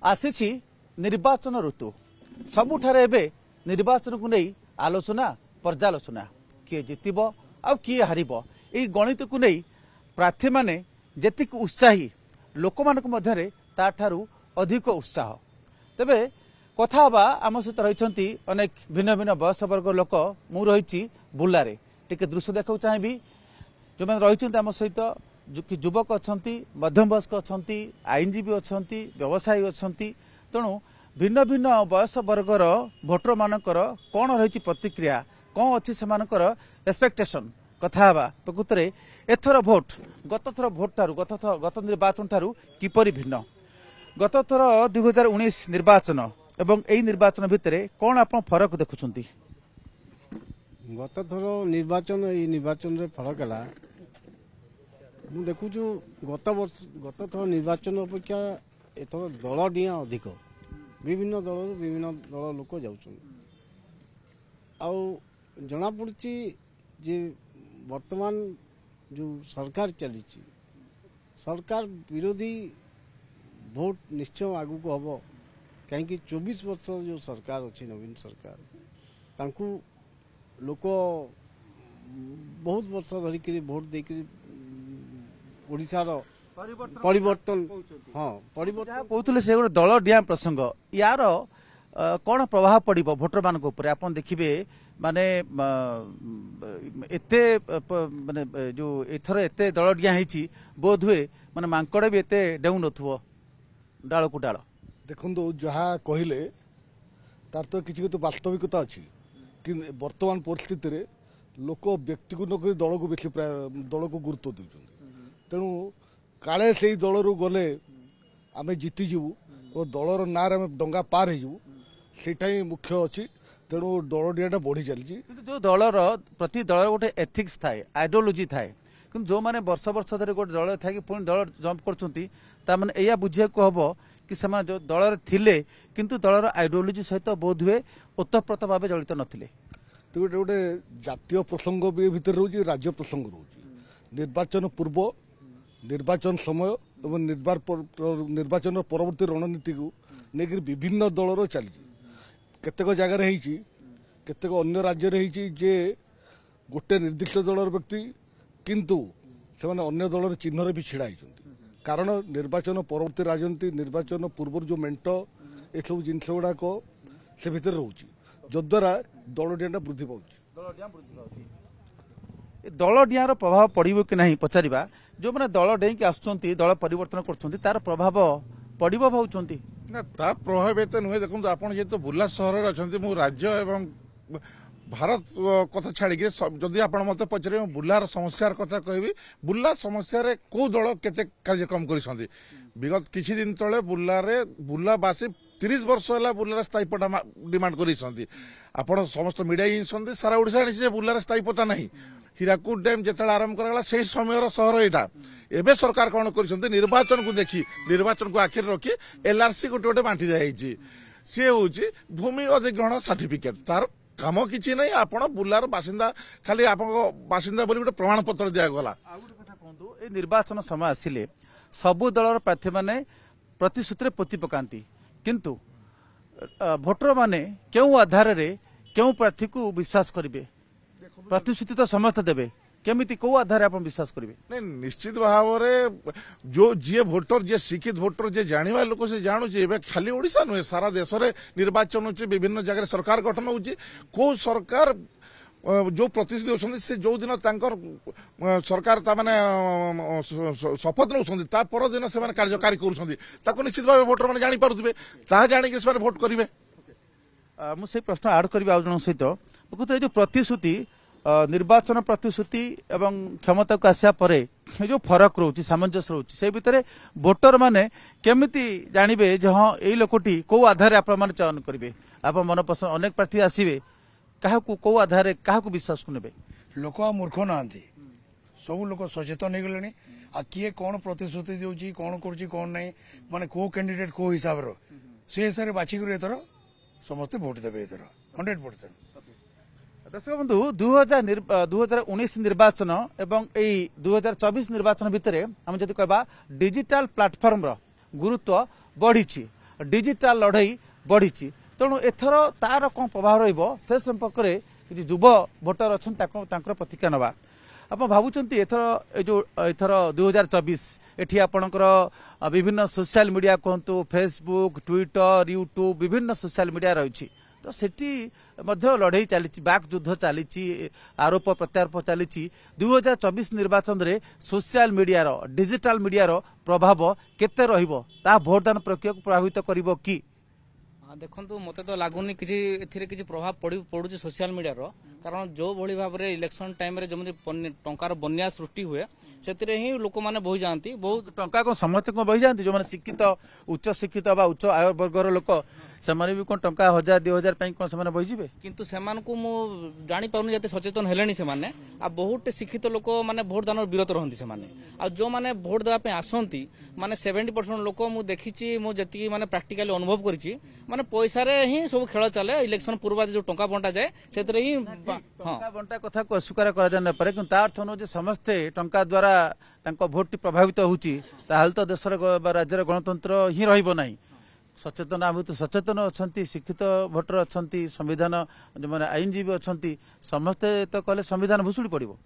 आसी निर्वाचन ऋतु सबुठारे एबे निर्वाचन को नहीं आलोचना पर्यालोचना किए जितब आ किए हारिब यही गणित को नहीं प्रार्थी माने जेतिक उत्साही लोक मानक मध्यरे ताठारु अधिक उत्साह तेबे कथा बा आम सहित रही अनेक भिन्न भिन्न बयस वर्ग लोक मु रही बुलारे टिके दृश्य देखा चाहिए जो मैंने रही आम सहित कि युवक अच्छा मध्यम वयस्क अच्छा आईनजीवी अच्छा व्यवसायी अच्छा तेणु भिन्न भिन्न बयस वर्गर भोटर मानकर कौन रही प्रतिक्रिया कौन अच्छी से एक्सपेक्टेशन कथा प्रकृत में एथर भोट गत थर भोट ठारू गत निर्वाचन ठारू किपरि भिन्न गत थर 2019 निर्वाचन एवं यही निर्वाचन भितर कौन आप फरक देखुंट गत थर निर्वाचन ये निर्वाचन रे फरक है मु देखु गत थर निर्वाचन अपेक्षा एथर दल डिया अधिक विभिन्न दल लोक जाऊँ जना पड़ी जे वर्तमान जो सरकार चली सरकार विरोधी भोट निश्चय आगु को हम कहीं 24 वर्ष जो सरकार अच्छी नवीन सरकार तांकु लोक बहुत वर्ष धरिक भोट देकर ओडिशार परिवर्तन हाँ परिवर्तन कहते से गोटे दल डिया प्रसंग यार कौन प्रभाव पड़ो भोटर मान आप देखिए माने एते माने जो एथर एते दल डिया होती बोध हुए माने मांकड़ भी एते डेउ नथुव डाल को डाल देखो जहाँ कहले तार तो किसी तो वास्तविकता अच्छी कि वर्तमान परिस्थिति रे लोक व्यक्ति को नक दल को बेसी दल को गुरुत्व दे तेणु काले से दल रू गले आम जीतीजु और दलर ना डंगा पार होटा ही मुख्य अच्छी तेणु दल डियाटा बढ़ी चली जो दलर प्रति दलर गोटे एथिक्स थाए आइडियोलोजी थाए कि जो मैंने वर्ष वर्ष धरी गोटे दल था कि पुणी दल जंप कर या बुझा हम कि जो दल थिले किंतु दलर आइडियोलोजी सहित बोध हुए ओतप्रोत भाव जड़ित नथिले तो गोटे जातीय प्रसंग भी भितर रोचे राज्य प्रसंग रोचे निर्वाचन पूर्व निर्वाचन समय और निर्वाचन परवर्ती रणनीति को लेकिन विभिन्न दलर चली केतेक जगार केतेक अन्य राज्य जे गोटे निर्दिष्ट दलर व्यक्ति किंतु से अन्य दलर चिन्ह भी छिड़ा कारण निर्वाचन परवर्ती राजनीति निर्वाचन पूर्व जो मेंट ये सब जिनस गुड़ाक से भितर रोचे जद्वारा दल डिया वृद्धि पाँच दल डियार प्रभाव पड़ो कि नहीं पचारिबा जो मैंने दल डेईक आसुंच दल परिवर्तन कर प्रभाव पड़ो भावुंट ना ता प्रभाव एत नुहे देखो आप जेहेतु बुर्ला सहर अच्छा मु राज्य एवं भारत कथा छाड़ी जदि आप मत पचारे बुर्लार समस्यार कथा कहबी बुर्ला समस्या कौ दल केते कार्यक्रम कर विगत किछि दिन तले बुर्लावासी 30 वर्ष है बुर्लार स्थायी पट्टा डिमांड कर आपण समस्त मीडिया सारा ओडिशा से बुर्लार स्थायी पट्टा नहीं हीराकुद डैम जिते आरंभ कराला से समय सहर यहाँ एवं सरकार कौन कर निर्वाचन को देखी निर्वाचन को आखिर रखी एलआरसी गोटे गोटे बांटी जाए सी हूँ भूमि अधिग्रहण सर्टिफिकेट तार काम किसी नहीं आपण बुर्लार बासिंदा खाली आप बासिंदा बोली गोटे प्रमाण पत्र दिगला निर्वाचन समय आसिले सबु दलर प्रार्थी माने प्रतिश्रुति पोती पकाती किंतु भोटर माने क्यों आधार रे क्यों प्रार्थी को विश्वास करेंगे प्रतिश्रुति तो समस्त देवे केमिति को आधार आप विश्वास करेंगे नहीं निश्चित भाव में जो जी भोटर जी शिक्षित भोटर जी जाना लोक से जानुचे खाली ओडिशा नुहे सारा देश में निर्वाचन होची विभिन्न जगह सरकार गठन होची को सरकार जो प्रतिश्रुति होती से जो दिन सरकार ताने शपथ नौ पर दिन से कार्यकारी कर निश्चित भाव भोटर मैंने जानीपे ता जाणी भोट करेंगे मुझे प्रश्न आड करी आज जन सहित प्रकृत जो प्रतिश्रुति निर्वाचन प्रतिश्रुति एवं क्षमता को आसा पर जो फरक रोचे सामंजस्य रोचे से भितर भोटर माने केमिति जानिबे जे हाँ यही लोकटी कौ आधार आप चयन करेंगे आप मन पसंद अनेक प्रार्थी आसवे क्या कौ आधार क्या विश्वास को ने लोक मूर्ख ना सब लोक सचेतन हो गले आ किए कौन प्रतिश्रुति दूसरी कौन कौन ना माने को कैंडिडेट को हिसाब से हिसाब से बाछिक एथर समस्ते भोट देवे एथर 100%। दर्शक बंधु 2019 निर्वाचन एवं 2024 निर्वाचन भितर आम जदि कहबा डिजिटल प्लाटफर्म रो गुरुत्व बढ़ी डिजिटाल लड़ई बढ़ी तेणु एथर तार कौन प्रभाव रही संपर्क में युव भोटर अच्छा प्रतिक्रिया नवा आप भावुंट एथर 2024 एठी आपणकर विभिन्न सोशल मीडिया कहतु फेसबुक ट्विटर यूट्यूब विभिन्न सोशल मीडिया रही तो सेठी मध्य लड़ई चली बाक युद्ध चली आरोप प्रत्यारोप चली 2024 निर्वाचन रे सोशल मीडिया डिजिटल मीडिया प्रभाव केते रहिबो ता भोटदान प्रक्रिया को प्रभावित करिवो कि देखो मत तो लगुनि किसी प्रभाव पड़ुଛି सोशल मीडिया रो कारण जो भली भाव में इलेक्शन टाइम रे जमी टंकार बन्या सृष्टि हुए से ही लोक मैंने बही जाती बहुत टंका कौन समस्त बही जाती जो मैंने शिक्षित उच्च शिक्षित बा उच्च आय वर्गर लोक से भी कौन टंका 1000-2000 कौन से बही जाए किंतु से जानी पारुनी जते सचेतन हेलेनी से माने आ बहुत शिक्षित लोक माने भोट दान विरत रहंती से माने आ जो माने भोट देवा पे आसंती माने 70% लोक मु देखिची मु जति माने प्रैक्टिकली अनुभव करिची माने पैसा रे ही सब खेल चले इलेक्शन पूर्व जो टंका बंटा जाए सेतरे ही टंका बंटा कथा को अस्वीकार करा जाय न पारे किंतु तार थनो जे समस्ते टंका द्वारा तांको भोट प्रभावित होउची ताहाल तो देशर राज्यर गणतंत्र ही रहइबो नाही सचेतन बहुत सचेतन अच्छा शिक्षित भोटर अच्छा संविधान जो मैंने आईनजीवी अच्छा समस्ते तो कहले संविधान भुशुड़ी पड़ो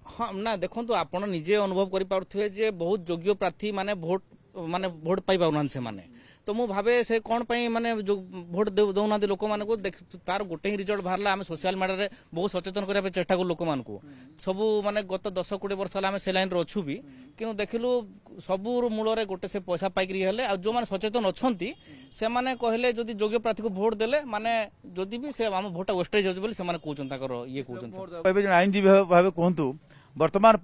हाँ ना देखो आपड़ निजे अनुभव कर बहुत योग्य प्रार्थी माने भोट पाई पाना से माने तो मु भावे से कौन पाई माने जो भोट दौना लोक मान को तार गोटे ही रिजल्ट बाहर आम सोशल मीडिया रे बहुत सचेतन करने चेष्टा करूँ लोक मान को सबू माने गत 10-20 वर्ष आम से लाइन अच्छु भी कि देखिलु सबू मूल गोटे से पैसा पाइक हेले आ जो मैंने सचेतन अच्छा से माने कहले जदि योग्य प्रार्थी को भोट देले माने जदि भी से आम भोट वेस्टेज हो ये कहते आईनजीवी भाव कहतु वर्तमान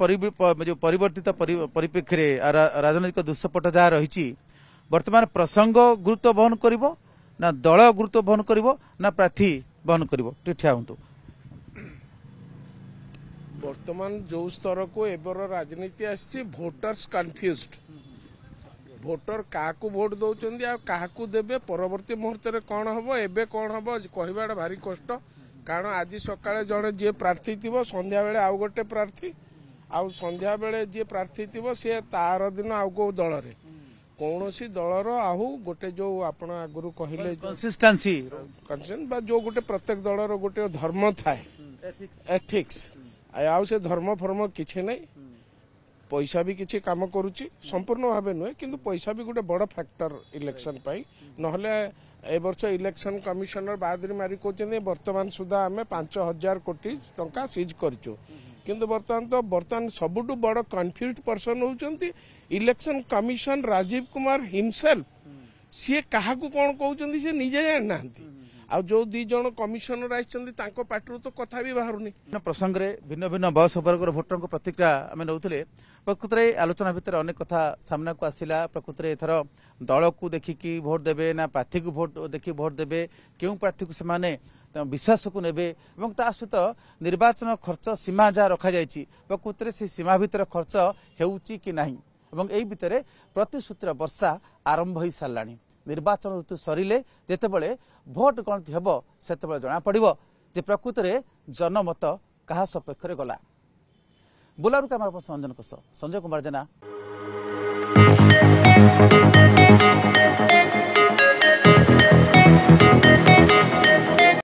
जो परिवर्तित परिप्रेक्षी राजनैतिक दुष्पट जहाँ रही वर्तमान प्रसंग गुरुत्व बहन करिवो ना दल गुरुत्व बहन करिवो ना प्रार्थी बहन करिवो ठिया हुंतु वर्तमान जो स्तर को एबर राजनीति आसी भोटर्स कन्फ्यूज्ड भोटर काकू भोट दौरान आ काकू देबे परवर्ती मुहूर्त रे कौन हम एबे कौन हम कहवाटा भारी कष्ट कारण आज सकाळे जड़े जी प्रार्थी थी संध्या बेले आउ गोटे प्रार्थी आउ संध्या बेले जी प्रार्थी थी सी तार दिन आउ को दल रे कौन सी दलर आहु गोटे जो आपण आगुरी कहले कंसिस्टेंसी जो गोटे प्रत्येक दलर गोटे धर्म थाए एथिक्स आउ से धर्म फर्म किछि नहीं पैसा भी किछि काम करुची संपूर्ण भाव नुहे किंतु पैसा भी गोटे बड़ फैक्टर इलेक्शन पाई नहले ए वर्ष इलेक्शन कमिशनर बादरी मारी कहते वर्तमान सुधा आम 5,000 कोटी टंका सीज करचु किंतु वर्तमान सबुठु बड़ कन्फ्यूज्ड पर्सन होउचंती election commission Rajiv Kumar himself सी क्या कौन कहते सी निजे जाना आ जो दी जन कमिशनर आइछंती पार्टी तो कथा भी बाहरुनी प्रसंग रे भिन्न भिन्न बयस वर्गर भोटर प्रतिक्रिया आम नौले प्रकृत में आलोचना भितर अनेक कथा सामना को आसला प्रकृत में एथर दल को देखिकी भोट देवे ना प्रार्थी को भोट देखिए भोट देवे क्यों प्रार्थी को से विश्वास को नेबे एवं ता सहित निर्वाचन खर्च सीमा जहाँ रखा जायछि प्रकृत में से सीमा भितर खर्च हेउची कि नाही एवं एई भितर प्रतिश्रुतिर वर्षा आरंभ हो साराणी निर्वाचन ऋतु सरिले जेतेबेले भोट गणति हेब सेतेबेले जणा पड़िबो जे प्रकृत में जनमत कहा सपक्ष रे गला बुलारू कैमरा पर्सन संजय कुमार जेना।